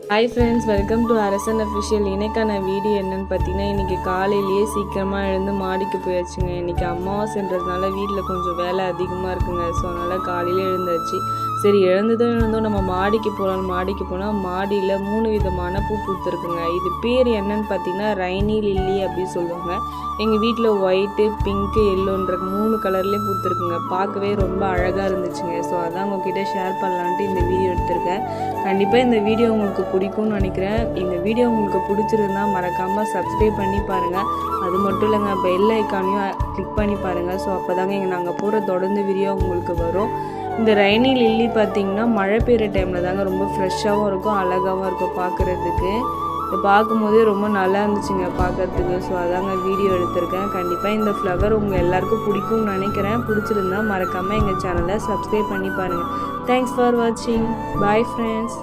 Hi friends, welcome to அரசன் official. இன்னைக்கான video என்னென்னு பார்த்தீங்கன்னா, இன்றைக்கி காலையிலேயே சீக்கிரமாக எழுந்து மாடிக்கு போயாச்சுங்க. இன்றைக்கி அமாவாசைன்றதுனால வீட்டில் கொஞ்சம் வேலை அதிகமாக இருக்குங்க. ஸோ அதனால் காலையில் எழுந்தாச்சு. சரி, எழுந்ததும் நம்ம மாடிக்கு போனால் மாடியில் 3 விதமான பூ பூத்துருக்குங்க. இது பேர் என்னன்னு பார்த்தீங்கன்னா ரைனி லில்லி அப்படின்னு சொல்லுவாங்க. எங்கள் வீட்டில் ஒயிட்டு, பிங்க்கு, எல்லோன்ற 3 கலர்லேயும் பூத்துருக்குங்க. பார்க்கவே ரொம்ப அழகாக இருந்துச்சுங்க. ஸோ அதான் உங்ககிட்ட ஷேர் பண்ணலான்ட்டு இந்த வீடியோ எடுத்திருக்கேன். கண்டிப்பாக இந்த வீடியோ உங்களுக்கு பிடிக்கும்னு நினைக்கிறேன். இந்த வீடியோ உங்களுக்கு பிடிச்சிருந்தா மறக்காமல் சப்ஸ்கிரைப் பண்ணி பாருங்கள். அது மட்டும் இல்லைங்க, பெல் ஐக்கானையும் கிளிக் பண்ணி பாருங்கள். ஸோ அப்போ தாங்க நாங்கள் போகிற தொடர்ந்து வீடியோ உங்களுக்கு வரும். இந்த ரைனி லில்லி பார்த்திங்கன்னா மழை பெய்கிற டைமில் தாங்க ரொம்ப ஃப்ரெஷ்ஷாகவும் இருக்கும், அழகாகவும் இருக்கும் பார்க்குறதுக்கு. இதை பார்க்கும்போதே ரொம்ப நல்லா இருந்துச்சுங்க பார்க்குறதுக்கு. ஸோ அதாங்க வீடியோ எடுத்திருக்கேன். கண்டிப்பாக இந்த ஃப்ளவர் உங்கள் எல்லாருக்கும் பிடிக்கும்னு நினைக்கிறேன். பிடிச்சிருந்தா மறக்காமல் எங்கள் சேனலை சப்ஸ்கிரைப் பண்ணி பாருங்கள். தேங்க்ஸ் ஃபார் வாட்சிங். Bye friends.